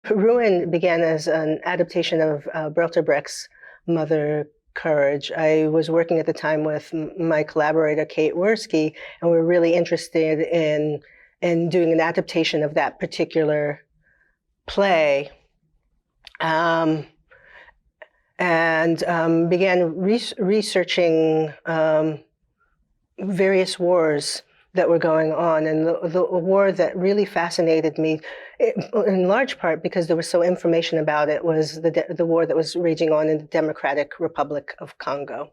Ruin began as an adaptation of Brecht's Mother Courage. I was working at the time with my collaborator, Kate Worski, and we were really interested in doing an adaptation of that particular play. And began researching various wars that were going on. And the war that really fascinated me, in large part because there was so information about it, was the war that was raging on in the Democratic Republic of Congo.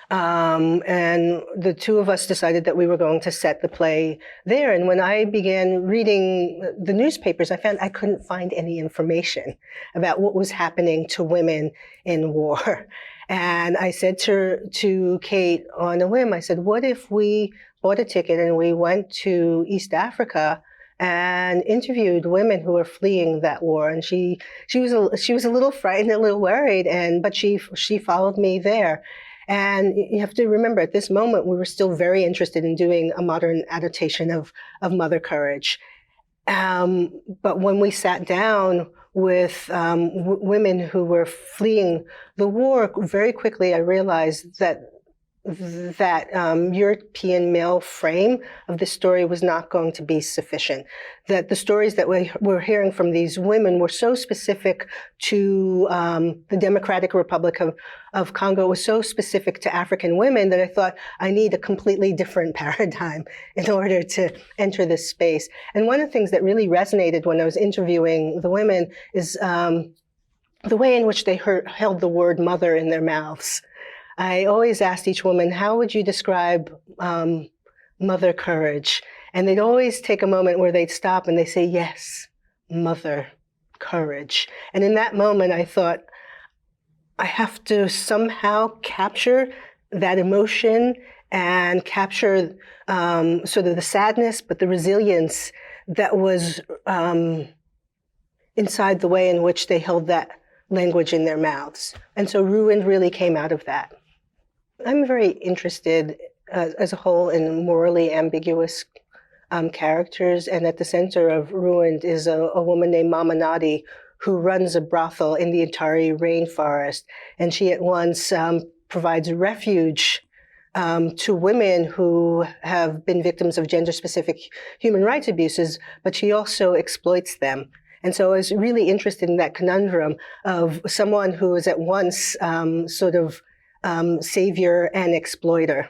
And the two of us decided that we were going to set the play there. And when I began reading the newspapers, I found I couldn't find any information about what was happening to women in war. And I said to Kate on a whim, I said, what if we bought a ticket and we went to East Africa and interviewed women who were fleeing that war? And she was a little frightened, a little worried, but she followed me there. And you have to remember, at this moment, we were still very interested in doing a modern adaptation of Mother Courage. But when we sat down with women who were fleeing the war, very quickly I realized that European male frame of the story was not going to be sufficient. That the stories that we were hearing from these women were so specific to the Democratic Republic of Congo, was so specific to African women, that I thought I need a completely different paradigm in order to enter this space. And one of the things that really resonated when I was interviewing the women is the way in which they held the word mother in their mouths. I always asked each woman, how would you describe Mother Courage? And they'd always take a moment where they'd stop and they say, yes, Mother Courage. And in that moment, I thought, I have to somehow capture that emotion and capture sort of the sadness, but the resilience that was inside the way in which they held that language in their mouths. And so Ruined really came out of that. I'm very interested as a whole in morally ambiguous characters, and at the center of Ruined is a woman named Mama Nottage, who runs a brothel in the Intari rainforest, and she at once provides refuge to women who have been victims of gender-specific human rights abuses, but she also exploits them. And so I was really interested in that conundrum of someone who is at once sort of savior and exploiter.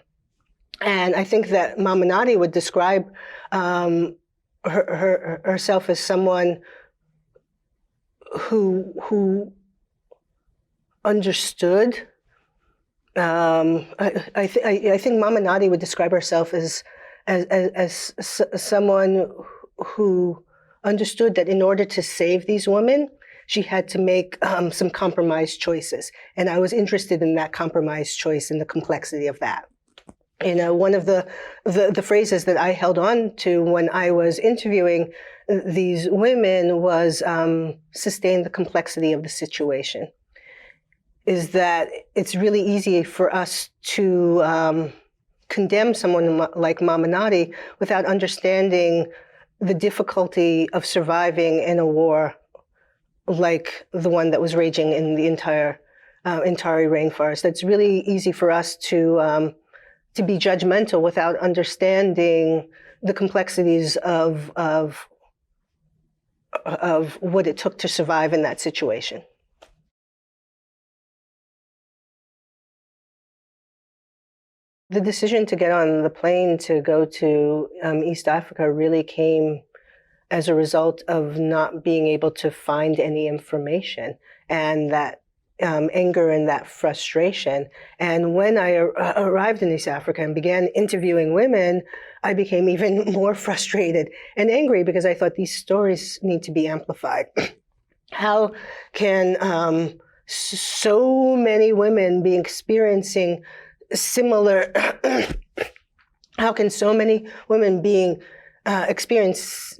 And I think that Mama Nottage would describe herself as someone who understood. I think Mama Nottage would describe herself as someone who understood that in order to save these women, she had to make some compromised choices. And I was interested in that compromised choice and the complexity of that. You know, one of the phrases that I held on to when I was interviewing these women was sustain the complexity of the situation. Is that it's really easy for us to condemn someone like Mama Nottage without understanding the difficulty of surviving in a war like the one that was raging in the entire Intari rainforest. It's really easy for us to be judgmental without understanding the complexities of what it took to survive in that situation. The decision to get on the plane to go to East Africa really came as a result of not being able to find any information, and that anger and that frustration. And when I arrived in East Africa and began interviewing women, I became even more frustrated and angry because I thought these stories need to be amplified. How can so many women be experiencing similar, how can so many women experience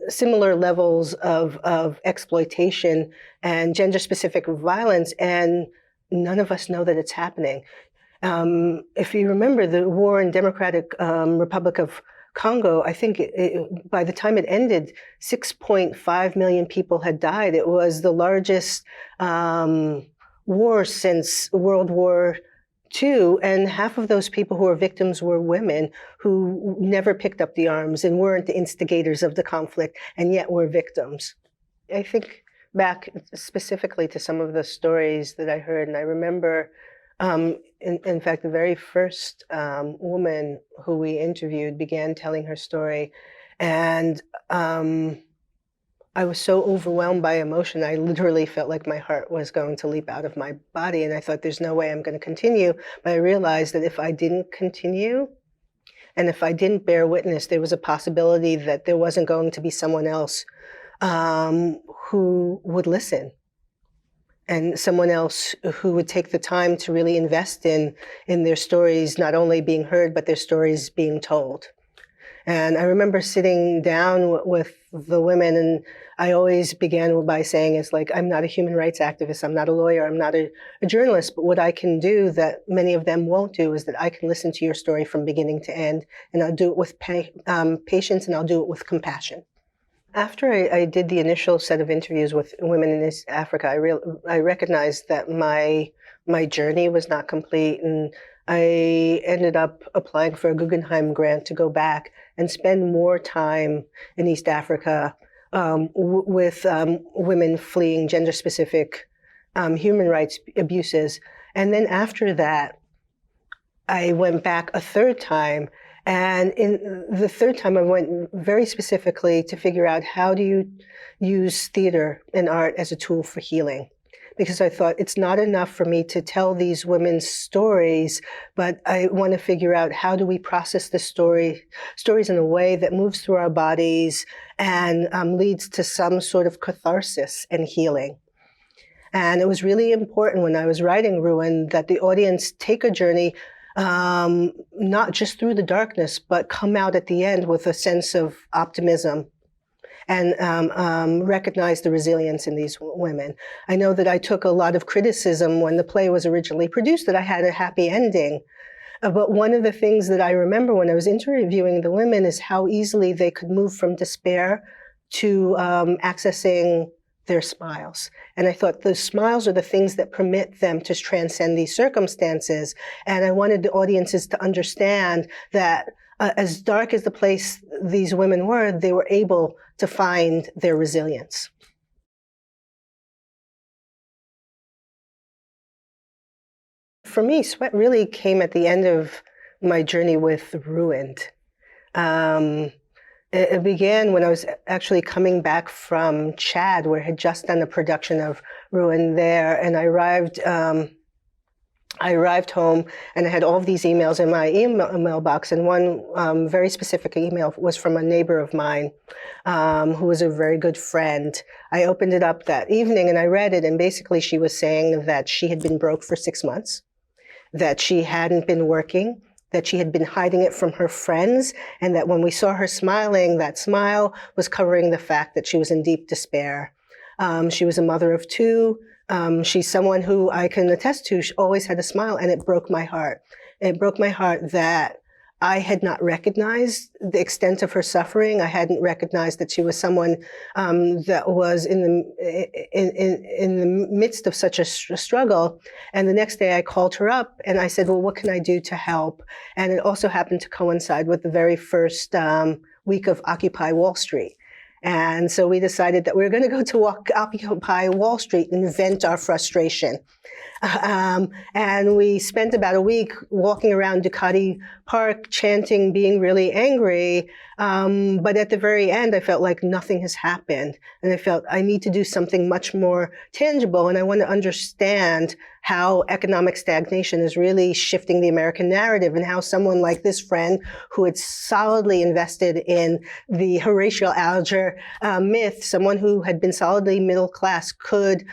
similar levels of exploitation and gender-specific violence, and none of us know that it's happening? If you remember the war in Democratic Republic of Congo, I think by the time it ended, 6.5 million people had died. It was the largest war since World War II, and half of those people who were victims were women who never picked up the arms and weren't the instigators of the conflict, and yet were victims. I think back specifically to some of the stories that I heard, and I remember, in fact, the very first woman who we interviewed began telling her story, and I was so overwhelmed by emotion, I literally felt like my heart was going to leap out of my body, and I thought, there's no way I'm going to continue. But I realized that if I didn't continue, and if I didn't bear witness, there was a possibility that there wasn't going to be someone else who would listen, and someone else who would take the time to really invest in their stories, not only being heard, but their stories being told. And I remember sitting down with the women, and I always began by saying, it's like, I'm not a human rights activist, I'm not a lawyer, I'm not a journalist, but what I can do that many of them won't do is that I can listen to your story from beginning to end, and I'll do it with patience, and I'll do it with compassion. After I did the initial set of interviews with women in East Africa, I recognized that my journey was not complete, and I ended up applying for a Guggenheim grant to go back and spend more time in East Africa with women fleeing gender-specific human rights abuses. And then after that, I went back a third time. And in the third time, I went very specifically to figure out, how do you use theater and art as a tool for healing? Because I thought, it's not enough for me to tell these women's stories, but I want to figure out, how do we process the stories in a way that moves through our bodies and leads to some sort of catharsis and healing. And it was really important when I was writing Ruin that the audience take a journey, not just through the darkness, but come out at the end with a sense of optimism, and recognize the resilience in these women. I know that I took a lot of criticism when the play was originally produced, that I had a happy ending. But one of the things that I remember when I was interviewing the women is how easily they could move from despair to accessing their smiles. And I thought, the smiles are the things that permit them to transcend these circumstances. And I wanted the audiences to understand that as dark as the place these women were, they were able to find their resilience. For me, sweat really came at the end of my journey with Ruined. It began when I was actually coming back from Chad, where I had just done a production of Ruin there, and I arrived home, and I had all of these emails in my email box, and one very specific email was from a neighbor of mine who was a very good friend. I opened it up that evening, and I read it, and basically she was saying that she had been broke for 6 months, that she hadn't been working, that she had been hiding it from her friends, and that when we saw her smiling, that smile was covering the fact that she was in deep despair. She was a mother of 2. She's someone who I can attest to. She always had a smile, and it broke my heart. It broke my heart that I had not recognized the extent of her suffering. I hadn't recognized that she was someone that was in the midst of such a struggle. And the next day I called her up and I said, well, what can I do to help? And it also happened to coincide with the very first week of Occupy Wall Street. And so we decided that we were going to go to Occupy Wall Street and vent our frustration. And we spent about a week walking around Ducati Park, chanting, being really angry. But at the very end, I felt like nothing has happened. And I felt I need to do something much more tangible. And I want to understand how economic stagnation is really shifting the American narrative, and how someone like this friend who had solidly invested in the Horatio Alger myth, someone who had been solidly middle class, could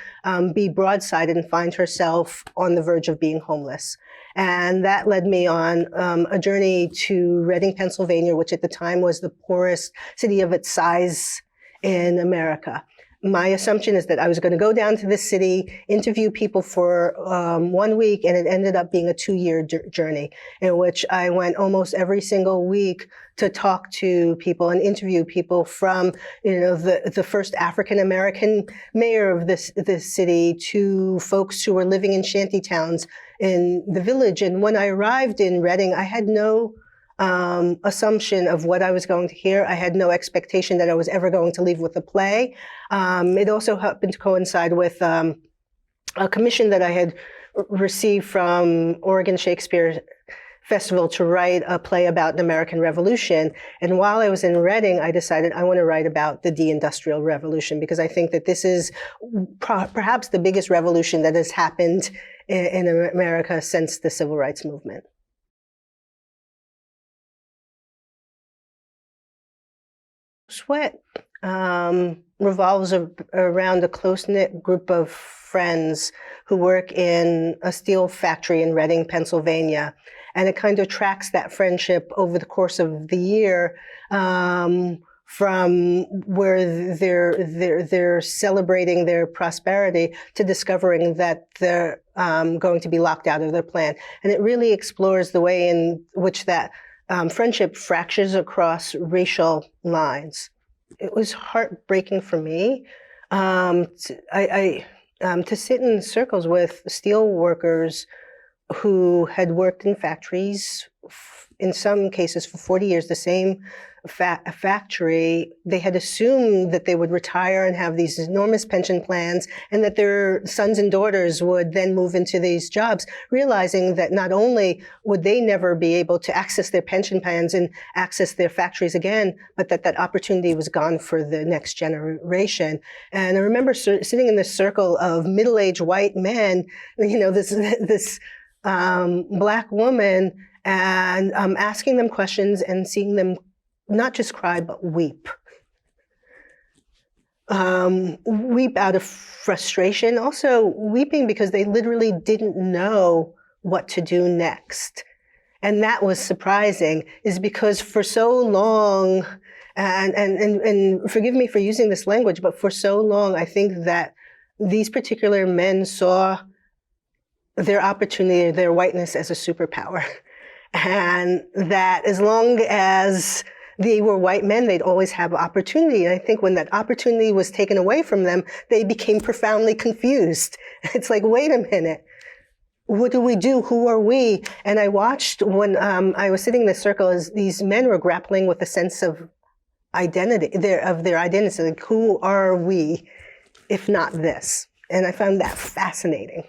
be broadsided and find herself on the verge of being homeless. And that led me on a journey to Reading, Pennsylvania, which at the time was the poorest city of its size in America. my assumption is that I was going to go down to this city, interview people for 1 week, and it ended up being a 2-year journey in which I went almost every single week to talk to people and interview people from, the first African American mayor of this city to folks who were living in shanty towns in the village. And when I arrived in Reading, I had no assumption of what I was going to hear. I had no expectation that I was ever going to leave with a play. It also happened to coincide with a commission that I had received from Oregon Shakespeare Festival to write a play about the American Revolution. And while I was in Reading, I decided I want to write about the de-industrial revolution, because I think that this is perhaps the biggest revolution that has happened in America since the Civil Rights Movement. Sweat revolves around a close-knit group of friends who work in a steel factory in Reading, Pennsylvania. And it kind of tracks that friendship over the course of the year, from where they're celebrating their prosperity to discovering that they're going to be locked out of their plant. And it really explores the way in which that friendship fractures across racial lines. It was heartbreaking for me to sit in circles with steel workers who had worked in factories, in some cases for 40 years, the same factory. They had assumed that they would retire and have these enormous pension plans, and that their sons and daughters would then move into these jobs, realizing that not only would they never be able to access their pension plans and access their factories again, but that opportunity was gone for the next generation. And I remember sitting in this circle of middle-aged white men, this Black woman, and asking them questions and seeing them not just cry, but weep. Weep out of frustration, also weeping because they literally didn't know what to do next. And that was surprising, is because for so long, and forgive me for using this language, but for so long, I think that these particular men saw their opportunity, their whiteness, as a superpower. And that as long as they were white men, they'd always have opportunity. And I think when that opportunity was taken away from them, they became profoundly confused. It's like, wait a minute, what do we do? Who are we? And I watched when I was sitting in the circle as these men were grappling with a sense of identity, their identity. Like, who are we if not this? And I found that fascinating.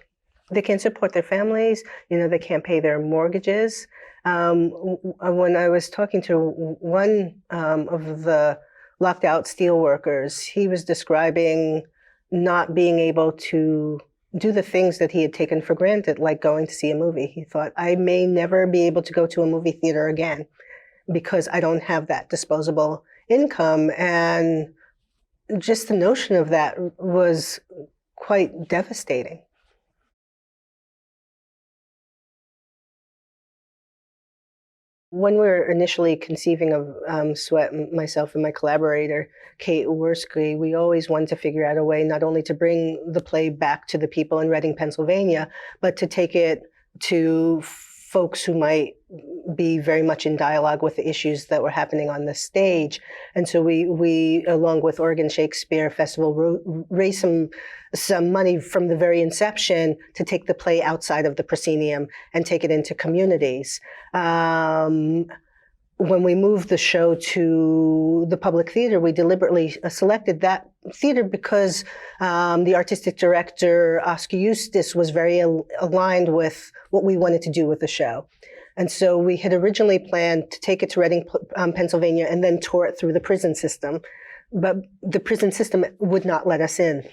They can't support their families. They can't pay their mortgages. When I was talking to one of the locked out steel workers, he was describing not being able to do the things that he had taken for granted, like going to see a movie. He thought, I may never be able to go to a movie theater again because I don't have that disposable income. And just the notion of that was quite devastating. When we were initially conceiving of Sweat, myself and my collaborator, Kate Worski, we always wanted to figure out a way not only to bring the play back to the people in Reading, Pennsylvania, but to take it to folks who might be very much in dialogue with the issues that were happening on the stage. And so we along with Oregon Shakespeare Festival, raised some money from the very inception to take the play outside of the proscenium and take it into communities. When we moved the show to the public theater, we deliberately selected that theater because the artistic director, Oscar Eustis, was very aligned with what we wanted to do with the show. And so we had originally planned to take it to Reading, Pennsylvania, and then tour it through the prison system. But the prison system would not let us in.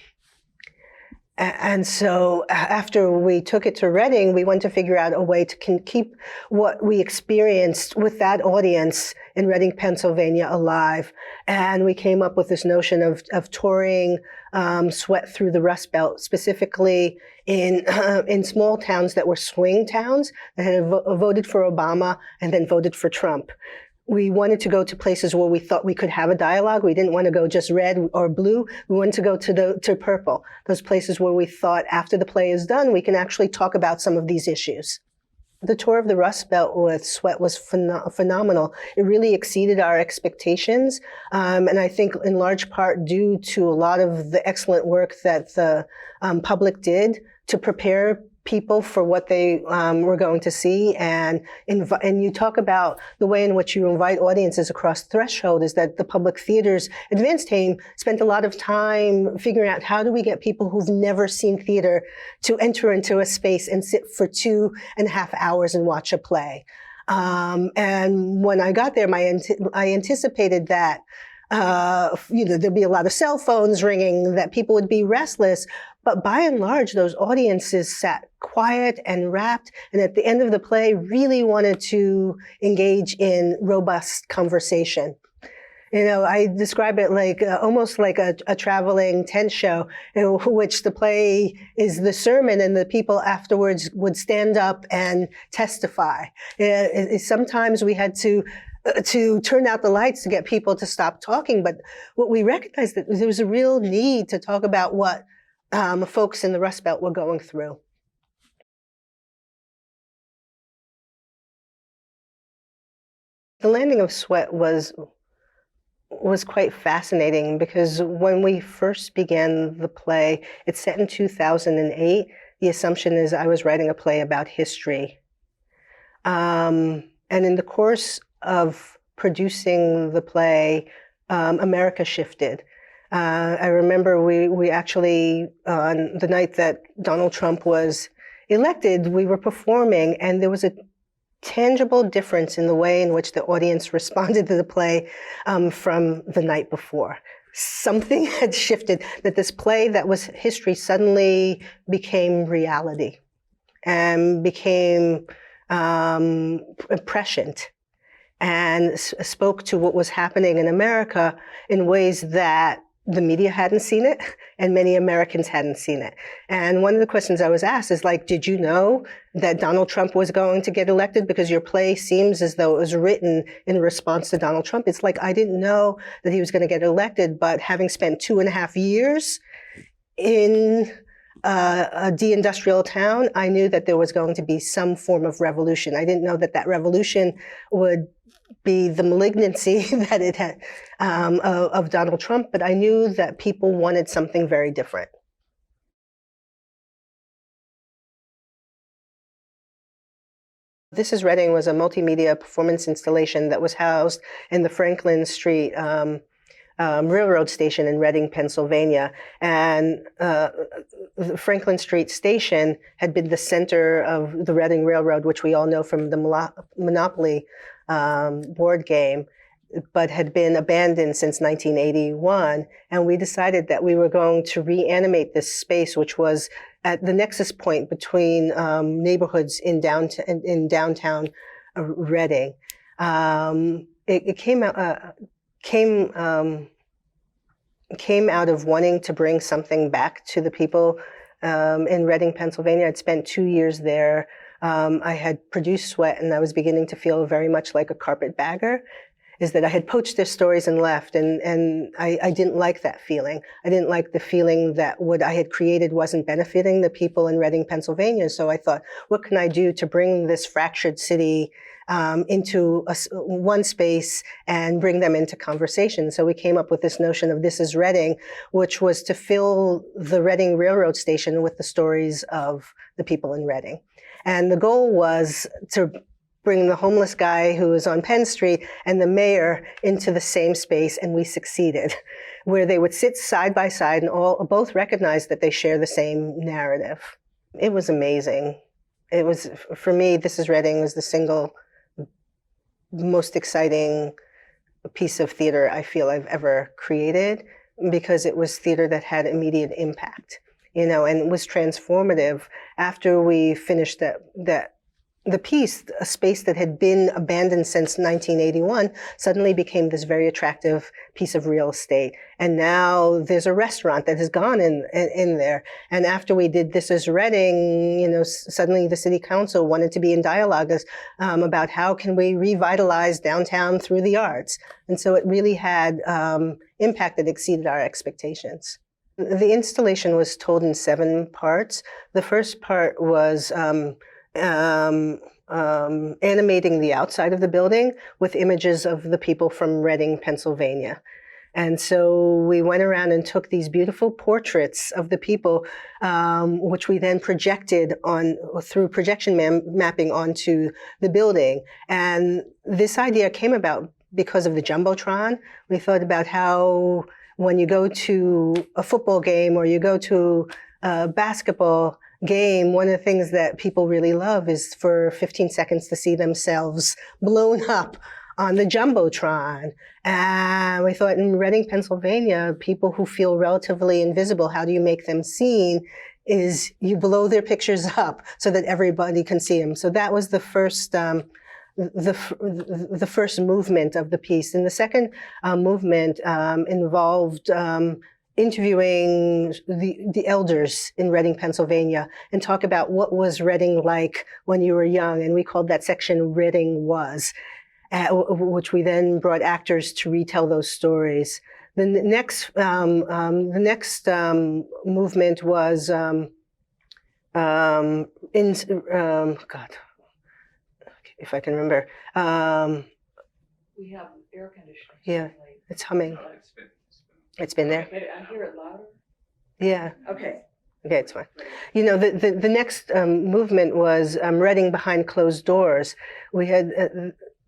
And so after we took it to Reading, we wanted to figure out a way to keep what we experienced with that audience in Reading, Pennsylvania alive. And we came up with this notion of touring Sweat through the Rust Belt, specifically in small towns that were swing towns that had voted for Obama and then voted for Trump. we wanted to go to places where we thought we could have a dialogue. We didn't want to go just red or blue. We wanted to go to purple, those places where we thought after the play is done, we can actually talk about some of these issues. The tour of the Rust Belt with Sweat was phenomenal. It really exceeded our expectations, and I think in large part due to a lot of the excellent work that the public did to prepare people for what they were going to see. And you talk about the way in which you invite audiences across threshold is that the public theater's advanced team spent a lot of time figuring out how do we get people who've never seen theater to enter into a space and sit for 2.5 hours and watch a play. And when I got there, I anticipated that there'd be a lot of cell phones ringing, that people would be restless. But by and large, those audiences sat quiet and rapt, and at the end of the play really wanted to engage in robust conversation. I describe it like almost like a traveling tent show in which the play is the sermon and the people afterwards would stand up and testify. Sometimes we had to turn out the lights to get people to stop talking, but what we recognized that there was a real need to talk about what folks in the Rust Belt were going through. The landing of Sweat was quite fascinating because when we first began the play, it's set in 2008. The assumption is I was writing a play about history. And in the course of producing the play, America shifted. I remember we actually, on the night that Donald Trump was elected, we were performing, and there was a tangible difference in the way in which the audience responded to the play from the night before. Something had shifted, that this play that was history suddenly became reality and became prescient and spoke to what was happening in America in ways that the media hadn't seen it and many Americans hadn't seen it. And one of the questions I was asked is like, did you know that Donald Trump was going to get elected? Because your play seems as though it was written in response to Donald Trump. It's like, I didn't know that he was going to get elected, but having spent 2.5 years in a deindustrial town, I knew that there was going to be some form of revolution. I didn't know that that revolution would be the malignancy that it had of Donald Trump, but I knew that people wanted something very different. This is Reading was a multimedia performance installation that was housed in the Franklin Street railroad station in Reading, Pennsylvania. And the Franklin Street station had been the center of the Reading Railroad, which we all know from the Monopoly board game, but had been abandoned since 1981. And we decided that we were going to reanimate this space, which was at the nexus point between neighborhoods in downtown Reading. It came out of wanting to bring something back to the people in Reading, Pennsylvania. I'd spent 2 years there. I had produced Sweat, and I was beginning to feel very much like a carpetbagger, is that I had poached their stories and left, and I didn't like that feeling. I didn't like the feeling that what I had created wasn't benefiting the people in Reading, Pennsylvania. So I thought, what can I do to bring this fractured city into one space and bring them into conversation? So we came up with this notion of This is Reading, which was to fill the Reading Railroad Station with the stories of the people in Reading. And the goal was to bring the homeless guy who was on Penn Street and the mayor into the same space, and we succeeded, where they would sit side by side and both recognize that they share the same narrative. It was amazing. It was, for me, This is Reading was the single most exciting piece of theater I feel I've ever created, because it was theater that had immediate impact, and it was transformative. After we finished that the piece, a space that had been abandoned since 1981, suddenly became this very attractive piece of real estate. And now there's a restaurant that has gone in there. And after we did This Is Reading, suddenly the city council wanted to be in dialogue about how can we revitalize downtown through the arts. And so it really had impact that exceeded our expectations. The installation was told in 7 parts. The first part was animating the outside of the building with images of the people from Reading, Pennsylvania. And so we went around and took these beautiful portraits of the people, which we then projected through projection mapping onto the building. And this idea came about because of the Jumbotron. We thought about how when you go to a football game or you go to a basketball game, one of the things that people really love is for 15 seconds to see themselves blown up on the Jumbotron. And we thought in Reading, Pennsylvania, people who feel relatively invisible, how do you make them seen? Is you blow their pictures up so that everybody can see them. So that was the first the first movement of the piece. And the second movement involved interviewing the elders in Reading, Pennsylvania, and talk about what was Reading like when you were young. And we called that section Reading Was, which we then brought actors to retell those stories. The next movement was if I can remember. We have air conditioning. Yeah, it's humming. It's been there. Maybe I hear it louder. Yeah. Okay. Okay, it's fine. The next movement was Reading Behind Closed Doors. We had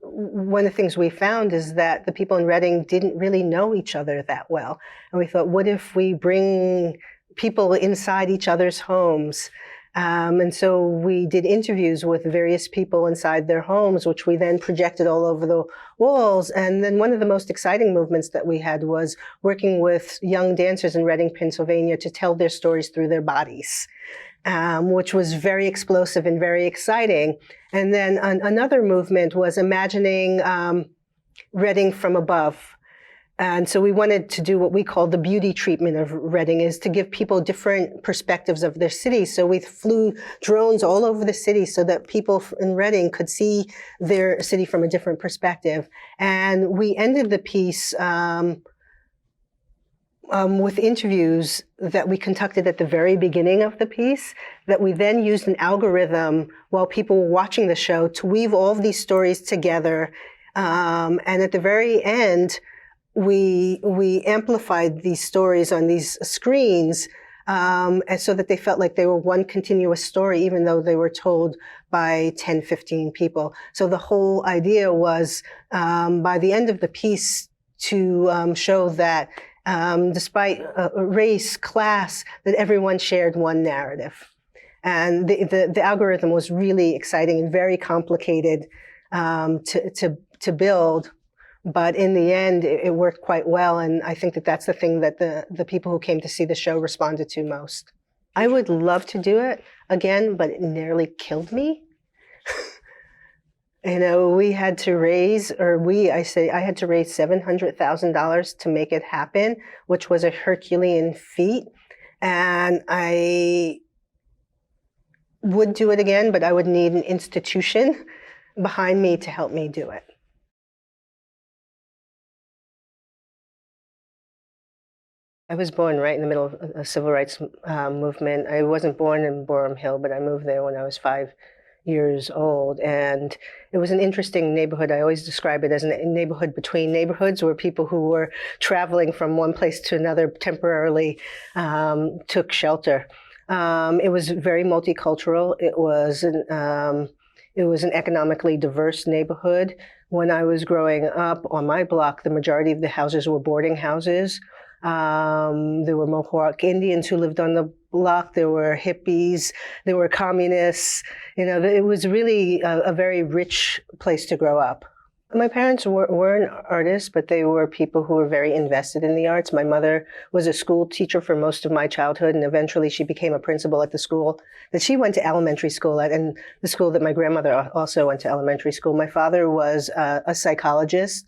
one of the things we found is that the people in Reading didn't really know each other that well, and we thought, what if we bring people inside each other's homes? And so we did interviews with various people inside their homes, which we then projected all over the walls. And then one of the most exciting movements that we had was working with young dancers in Reading, Pennsylvania to tell their stories through their bodies, which was very explosive and very exciting. And then another movement was imagining Reading from above. And so we wanted to do what we call the beauty treatment of Reading, is to give people different perspectives of their city. So we flew drones all over the city so that people in Reading could see their city from a different perspective. And we ended the piece with interviews that we conducted at the very beginning of the piece, that we then used an algorithm while people were watching the show to weave all of these stories together. And at the very end, we amplified these stories on these screens, and so that they felt like they were one continuous story, even though they were told by 10, 15 people. So the whole idea was, by the end of the piece, to show that despite race, class, that everyone shared one narrative. And the algorithm was really exciting and very complicated to build. But in the end, it worked quite well, and I think that that's the thing that the people who came to see the show responded to most. I would love to do it again, but it nearly killed me. We had to raise, I had to raise $700,000 to make it happen, which was a Herculean feat. And I would do it again, but I would need an institution behind me to help me do it. I was born right in the middle of a civil rights movement. I wasn't born in Boerum Hill, but I moved there when I was 5 years old. And it was an interesting neighborhood. I always describe it as a neighborhood between neighborhoods, where people who were traveling from one place to another temporarily took shelter. It was very multicultural. It was an economically diverse neighborhood. When I was growing up on my block, the majority of the houses were boarding houses. There were Mohawk Indians who lived on the block. There were hippies. There were communists. It was really a very rich place to grow up. My parents weren't artists, but they were people who were very invested in the arts. My mother was a school teacher for most of my childhood, and eventually she became a principal at the school that she went to elementary school at, and the school that my grandmother also went to elementary school. My father was a psychologist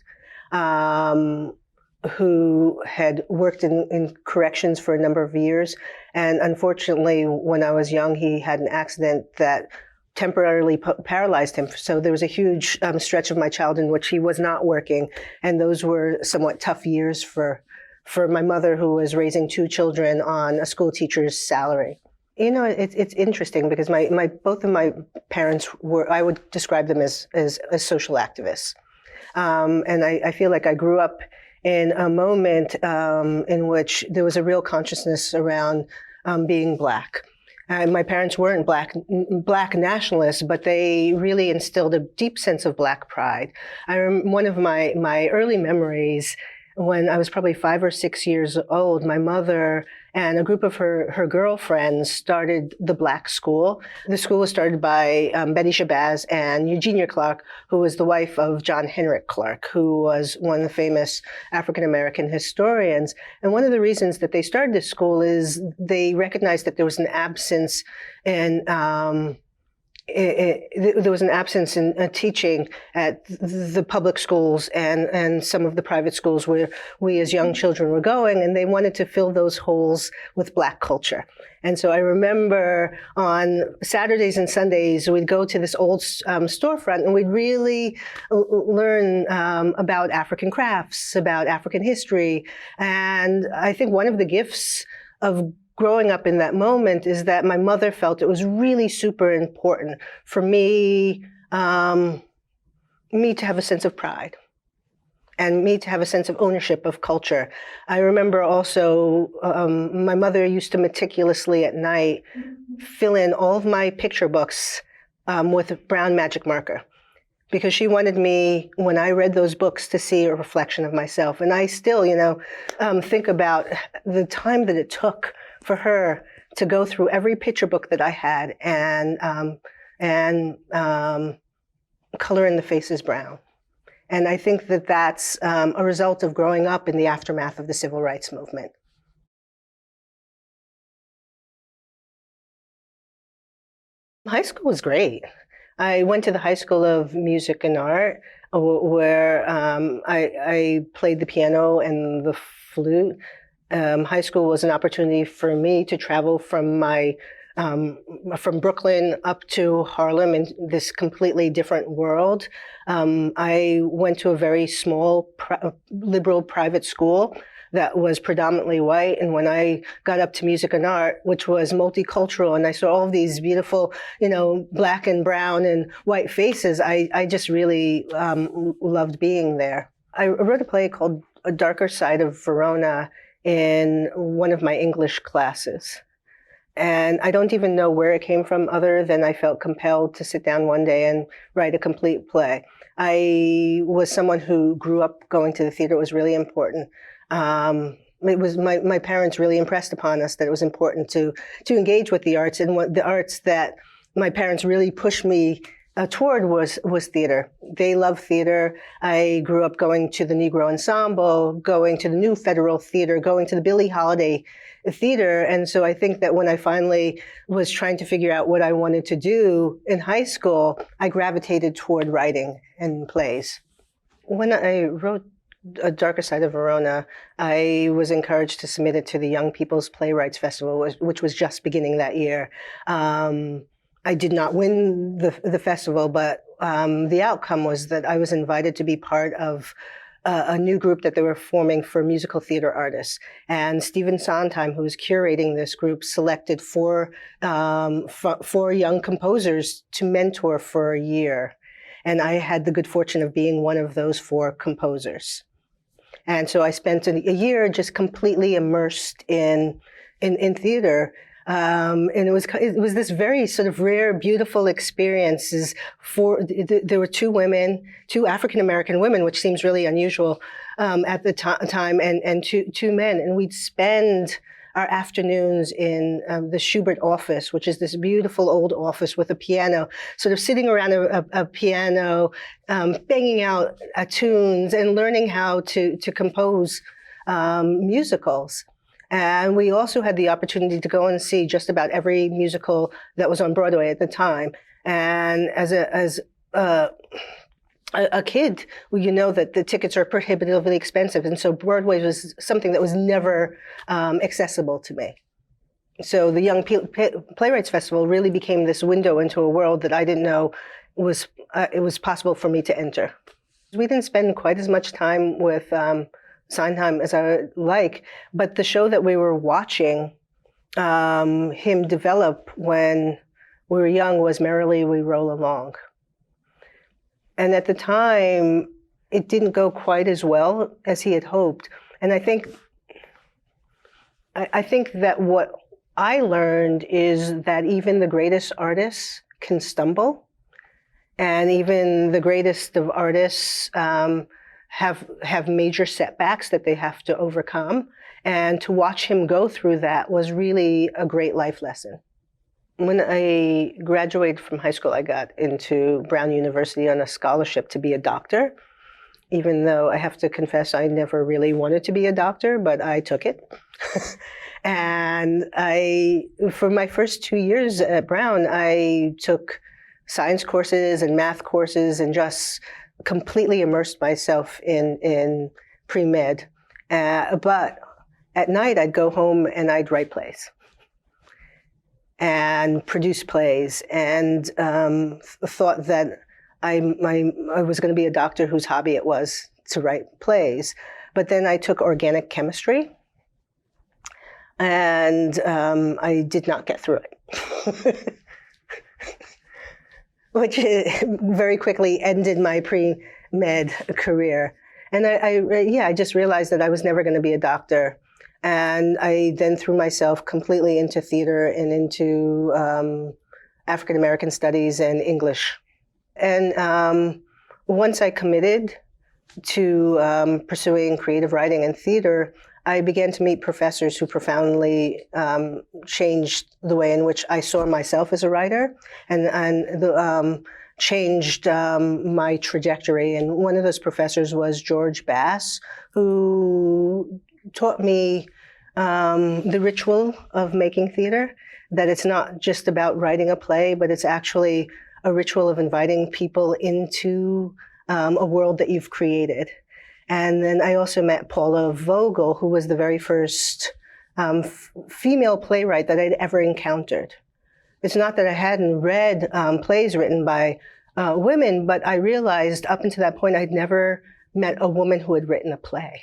who had worked in corrections for a number of years. And unfortunately, when I was young, he had an accident that temporarily paralyzed him. So there was a huge stretch of my childhood in which he was not working. And those were somewhat tough years for my mother, who was raising two children on a school teacher's salary. You know, it's interesting because both of my parents were, I would describe them as social activists. And I feel like I grew up in a moment in which there was a real consciousness around being Black. My parents weren't black nationalists, but they really instilled a deep sense of Black pride. One of my early memories, when I was probably 5 or 6 years old, my mother and a group of her girlfriends started the Black School. The school was started by Betty Shabazz and Eugenia Clark, who was the wife of John Henrik Clark, who was one of the famous African-American historians. And one of the reasons that they started this school is they recognized that there was an absence in there was an absence in teaching at the public schools and some of the private schools where we as young children were going, and they wanted to fill those holes with Black culture. And so I remember on Saturdays and Sundays, we'd go to this old storefront and we'd really learn about African crafts, about African history. And I think one of the gifts of growing up in that moment is that my mother felt it was really super important for me to have a sense of pride and me to have a sense of ownership of culture. I remember also my mother used to meticulously at night fill in all of my picture books with a brown magic marker, because she wanted me, when I read those books, to see a reflection of myself. And I still, think about the time that it took for her to go through every picture book that I had and color in the faces brown. And I think that that's a result of growing up in the aftermath of the civil rights movement. High school was great. I went to the High School of Music and Art, where I played the piano and the flute. High school was an opportunity for me to travel from Brooklyn up to Harlem in this completely different world. I went to a very small, liberal private school that was predominantly white. And when I got up to music and art, which was multicultural, and I saw all of these beautiful, Black and brown and white faces, I just really loved being there. I wrote a play called A Darker Side of Verona in one of my English classes. And I don't even know where it came from, other than I felt compelled to sit down one day and write a complete play. I was someone who grew up going to the theater. It was really important. It was my parents really impressed upon us that it was important to engage with the arts, and what the arts that my parents really pushed me toward was theater. They love theater. I grew up going to the Negro Ensemble, going to the New Federal Theater, going to the Billie Holiday Theater. And so I think that when I finally was trying to figure out what I wanted to do in high school, I gravitated toward writing and plays. When I wrote A Darker Side of Verona, I was encouraged to submit it to the Young People's Playwrights Festival, which was just beginning that year. I did not win the festival, but the outcome was that I was invited to be part of a new group that they were forming for musical theater artists. And Stephen Sondheim, who was curating this group, selected four young composers to mentor for a year. And I had the good fortune of being one of those 4 composers. And so I spent a year just completely immersed in theater. And it was this very sort of rare, beautiful experiences. There were 2 African-American women, which seems really unusual at the time, and two men. And we'd spend our afternoons in the Schubert office, which is this beautiful old office with a piano, sort of sitting around a piano, banging out tunes and learning how to compose musicals. And we also had the opportunity to go and see just about every musical that was on Broadway at the time. And as a kid, well, you know that the tickets are prohibitively expensive. And so Broadway was something that was never accessible to me. So the Young Playwrights Festival really became this window into a world that I didn't know it was possible for me to enter. We didn't spend quite as much time with Sondheim as I would like, but the show that we were watching him develop when we were young was Merrily We Roll Along. And at the time, it didn't go quite as well as he had hoped. And I think that what I learned is that even the greatest artists can stumble, and even the greatest of artists have major setbacks that they have to overcome. And to watch him go through that was really a great life lesson. When I graduated from high school, I got into Brown University on a scholarship to be a doctor, even though I have to confess I never really wanted to be a doctor, but I took it. And for my first 2 years at Brown, I took science courses and math courses and just completely immersed myself in pre-med. But at night, I'd go home and I'd write plays and produce plays, and thought that I was going to be a doctor whose hobby it was to write plays. But then I took organic chemistry, and I did not get through it, which very quickly ended my pre-med career. And I just realized that I was never going to be a doctor. And I then threw myself completely into theater and into African American studies and English. And once I committed to pursuing creative writing and theater, I began to meet professors who profoundly changed the way in which I saw myself as a writer, and changed my trajectory. And one of those professors was George Bass, who taught me the ritual of making theater, that it's not just about writing a play, but it's actually a ritual of inviting people into a world that you've created. And then I also met Paula Vogel, who was the very first female playwright that I'd ever encountered. It's not that I hadn't read plays written by women, but I realized up until that point I'd never met a woman who had written a play.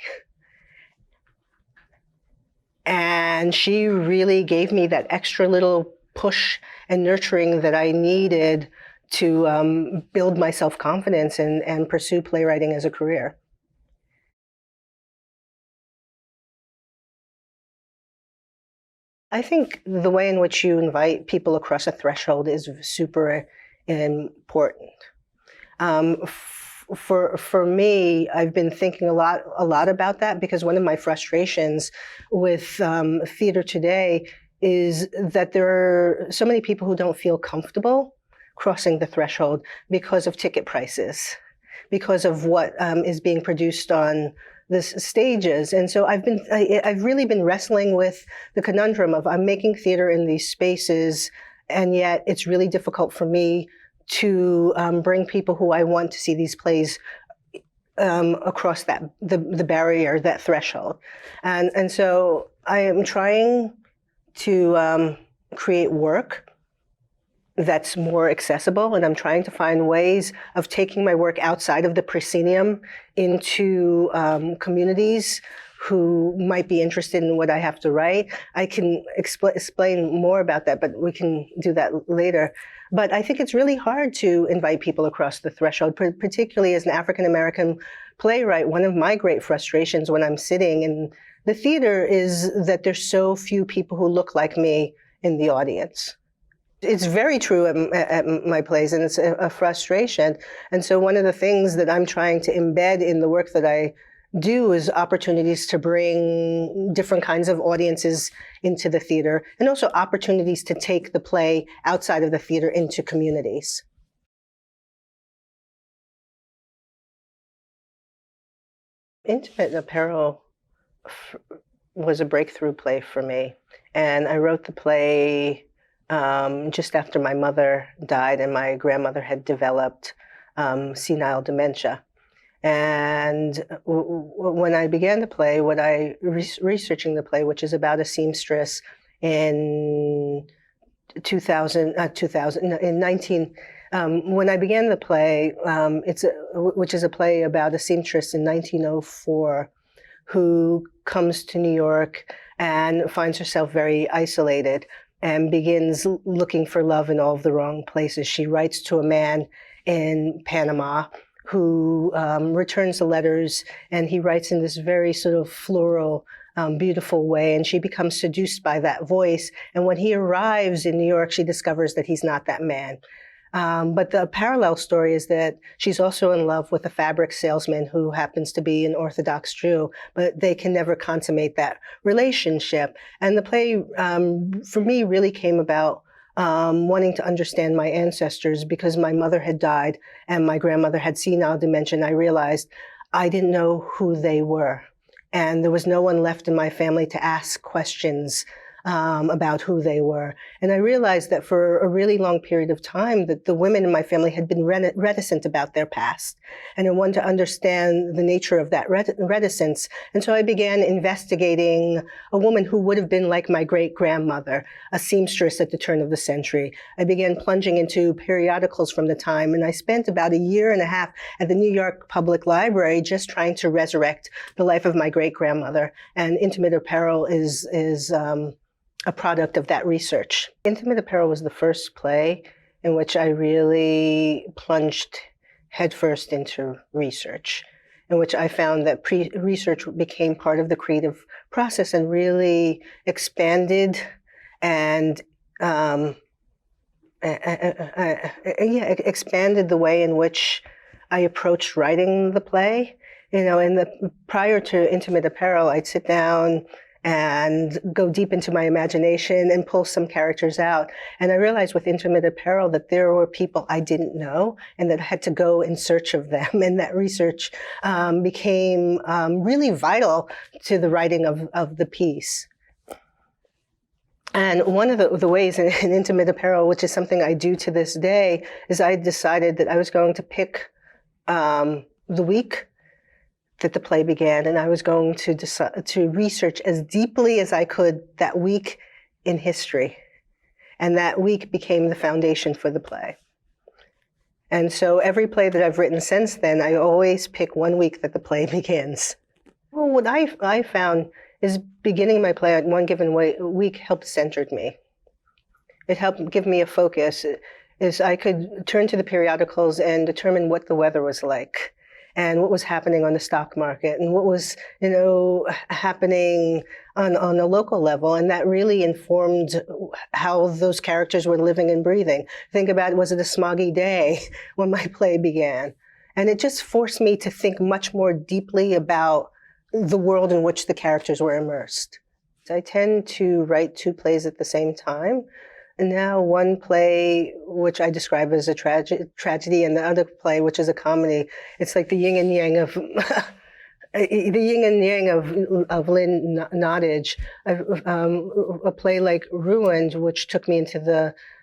And she really gave me that extra little push and nurturing that I needed to build my self-confidence and pursue playwriting as a career. I think the way in which you invite people across a threshold is super important. For me, I've been thinking a lot about that, because one of my frustrations with theater today is that there are so many people who don't feel comfortable crossing the threshold because of ticket prices, because of what is being produced on the stages. And so I've really been wrestling with the conundrum of I'm making theater in these spaces, and yet it's really difficult for me to bring people who I want to see these plays across the barrier, that threshold. And so I am trying to create work that's more accessible, and I'm trying to find ways of taking my work outside of the proscenium into communities who might be interested in what I have to write. I can explain more about that, but we can do that later. But I think it's really hard to invite people across the threshold, particularly as an African American playwright. One of my great frustrations when I'm sitting in the theater is that there's so few people who look like me in the audience. It's very true at my plays, and it's a frustration. And so one of the things that I'm trying to embed in the work that I do is opportunities to bring different kinds of audiences into the theater, and also opportunities to take the play outside of the theater into communities. Intimate Apparel was a breakthrough play for me. And I wrote the play just after my mother died and my grandmother had developed senile dementia. And when I began the play, researching the play, which is about a seamstress in 2000, in 19, when I began the play, which is a play about a seamstress in 1904 who comes to New York and finds herself very isolated and begins looking for love in all of the wrong places. She writes to a man in Panama who returns the letters, and he writes in this very sort of floral, beautiful way, and she becomes seduced by that voice. And when he arrives in New York, she discovers that he's not that man. But the parallel story is that she's also in love with a fabric salesman who happens to be an Orthodox Jew, but they can never consummate that relationship. And the play, for me, really came about wanting to understand my ancestors, because my mother had died and my grandmother had senile dementia. And I realized I didn't know who they were. And there was no one left in my family to ask questions about who they were. And I realized that for a really long period of time that the women in my family had been reticent about their past. And I wanted to understand the nature of that reticence. And so I began investigating a woman who would have been like my great-grandmother, a seamstress at the turn of the century. I began plunging into periodicals from the time, and I spent about a year and a half at the New York Public Library just trying to resurrect the life of my great-grandmother. And Intimate Apparel is a product of that research. Intimate Apparel was the first play in which I really plunged headfirst into research, in which I found that research became part of the creative process and really expanded and expanded the way in which I approached writing the play. You know, prior to Intimate Apparel, I'd sit down and go deep into my imagination and pull some characters out. And I realized with Intimate Apparel that there were people I didn't know and that I had to go in search of them. And that research became really vital to the writing of the piece. And one of the ways in Intimate Apparel, which is something I do to this day, is I decided that I was going to pick the week that the play began, and I was going to research as deeply as I could that week in history. And that week became the foundation for the play. And so every play that I've written since then, I always pick one week that the play begins. Well, what I found is beginning my play at one given week helped center me. It helped give me a focus. Is I could turn to the periodicals and determine what the weather was like, and what was happening on the stock market, and what was, happening on a local level. And that really informed how those characters were living and breathing. Think about, was it a smoggy day when my play began? And it just forced me to think much more deeply about the world in which the characters were immersed. I tend to write two plays at the same time. And now one play, which I describe as a tragedy, and the other play, which is a comedy. It's like the yin and yang of of Lynn Nottage. A play like Ruined, which took me into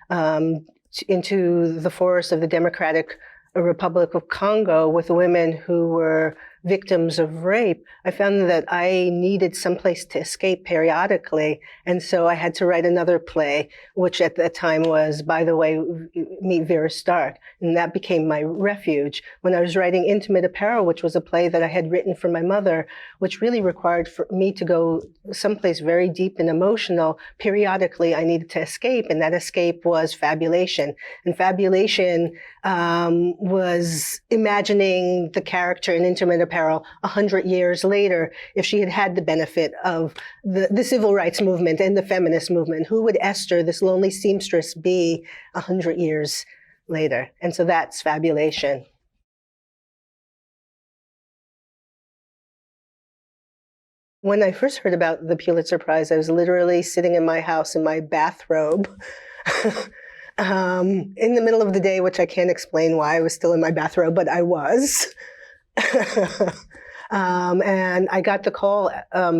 the forest of the Democratic Republic of Congo with women who were victims of rape. I found that I needed someplace to escape periodically. And so I had to write another play, which at that time was, by the way, Meet Vera Stark. And that became my refuge. When I was writing Intimate Apparel, which was a play that I had written for my mother, which really required for me to go someplace very deep and emotional, periodically I needed to escape. And that escape was fabulation. And fabulation was imagining the character in Intimate Apparel 100 years later, if she had had the benefit of the civil rights movement and the feminist movement. Who would Esther, this lonely seamstress, be 100 years later? And so that's fabulation. When I first heard about the Pulitzer Prize, I was literally sitting in my house in my bathrobe in the middle of the day, which I can't explain why I was still in my bathrobe, but I was. And I got the call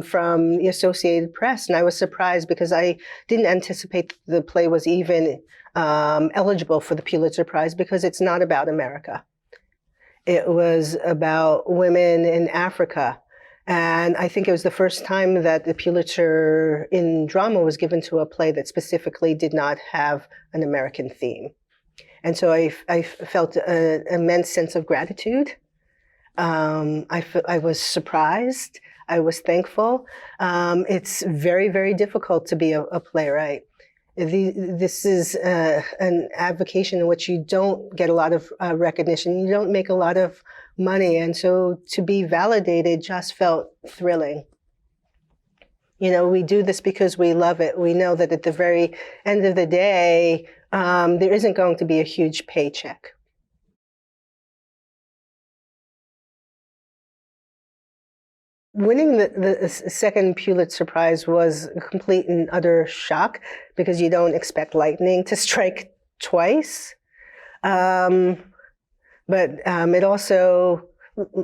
from the Associated Press, and I was surprised because I didn't anticipate the play was even eligible for the Pulitzer Prize because it's not about America. It was about women in Africa. And I think it was the first time that the Pulitzer in drama was given to a play that specifically did not have an American theme. And so I felt an immense sense of gratitude. I was surprised. I was thankful. It's very, very difficult to be a playwright. This is an avocation in which you don't get a lot of recognition. You don't make a lot of money. And so to be validated just felt thrilling. You know, we do this because we love it. We know that at the very end of the day, there isn't going to be a huge paycheck. Winning the second Pulitzer Prize was a complete and utter shock because you don't expect lightning to strike twice. But it also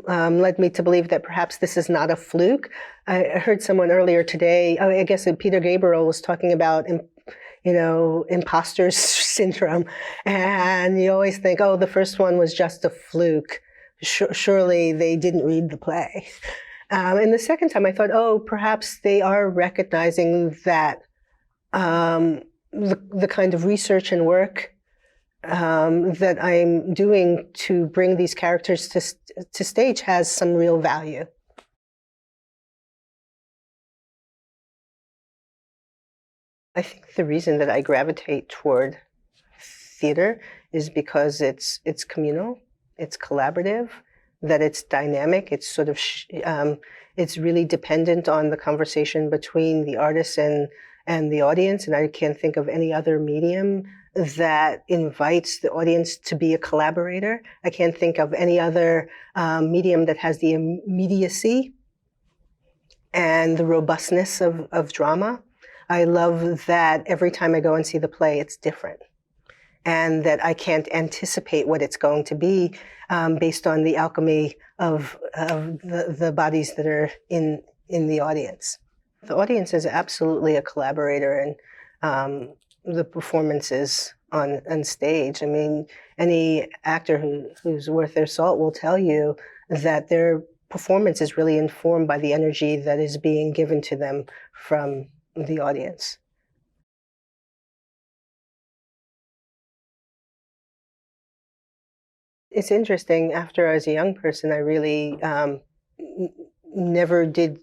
led me to believe that perhaps this is not a fluke. I heard someone earlier today, I guess Peter Gabriel was talking about, imposter syndrome. And you always think, oh, the first one was just a fluke. Surely they didn't read the play. And the second time I thought, oh, perhaps they are recognizing that the kind of research and work that I'm doing to bring these characters to stage has some real value. I think the reason that I gravitate toward theater is because it's communal, it's collaborative, that it's dynamic, it's sort of it's really dependent on the conversation between the artist and the audience, and I can't think of any other medium that invites the audience to be a collaborator. I can't think of any other medium that has the immediacy and the robustness of drama. I love that every time I go and see the play, it's different, and that I can't anticipate what it's going to be based on the alchemy of the bodies that are in the audience. The audience is absolutely a collaborator, and the performances on stage. I mean, any actor who's worth their salt will tell you that their performance is really informed by the energy that is being given to them from the audience. It's interesting. After I was a young person, I really never did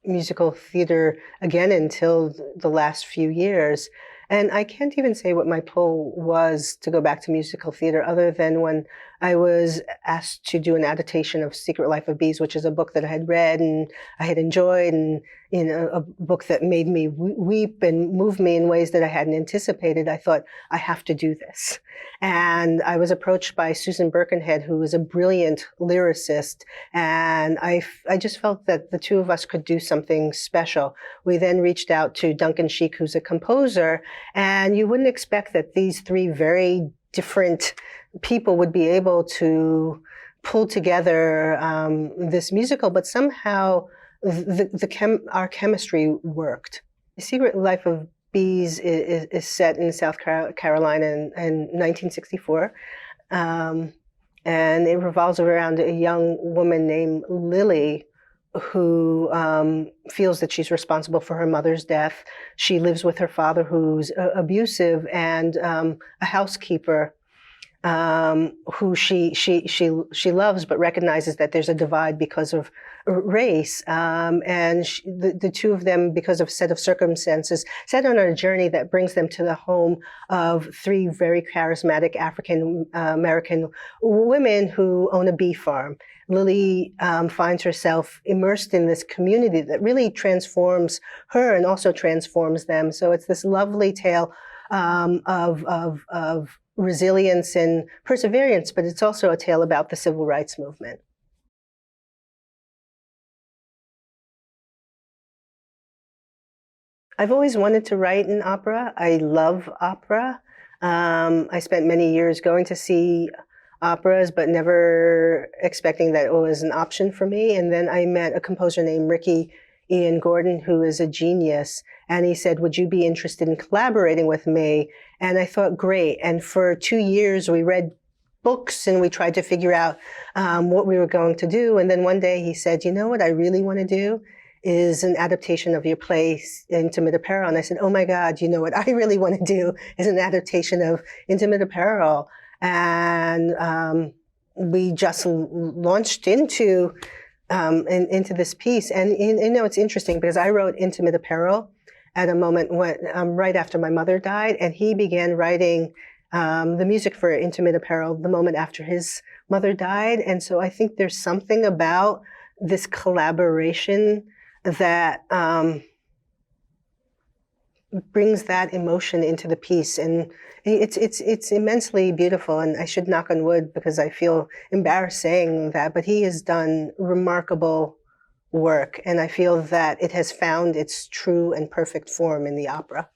musical theater again until the last few years. And I can't even say what my pull was to go back to musical theater other than when I was asked to do an adaptation of Secret Life of Bees, which is a book that I had read and I had enjoyed, and a book that made me weep and move me in ways that I hadn't anticipated. I thought, I have to do this. And I was approached by Susan Birkenhead, who is a brilliant lyricist, and I just felt that the two of us could do something special. We then reached out to Duncan Sheik, who's a composer, and you wouldn't expect that these three very different people would be able to pull together this musical, but somehow our chemistry worked. The Secret Life of Bees is set in South Carolina in 1964, and it revolves around a young woman named Lily who feels that she's responsible for her mother's death. She lives with her father, who's abusive, and a housekeeper who she loves, but recognizes that there's a divide because of race. And the two of them, because of a set of circumstances, set on a journey that brings them to the home of three very charismatic African American women who own a bee farm. Lily finds herself immersed in this community that really transforms her and also transforms them. So it's this lovely tale of resilience and perseverance, but it's also a tale about the civil rights movement. I've always wanted to write an opera. I love opera. I spent many years going to see operas, but never expecting that it was an option for me. And then I met a composer named Ricky Ian Gordon, who is a genius. And he said, would you be interested in collaborating with me? And I thought, great. And for 2 years, we read books and we tried to figure out what we were going to do. And then one day he said, you know what I really want to do is an adaptation of your play, Intimate Apparel. And I said, oh my God, you know what I really want to do is an adaptation of Intimate Apparel. And we just launched into this piece. And you know, it's interesting because I wrote Intimate Apparel at a moment when right after my mother died, and he began writing the music for Intimate Apparel the moment after his mother died. And so I think there's something about this collaboration that brings that emotion into the piece, and it's immensely beautiful. And I should knock on wood because I feel embarrassed saying that, but he has done remarkable work, and I feel that it has found its true and perfect form in the opera.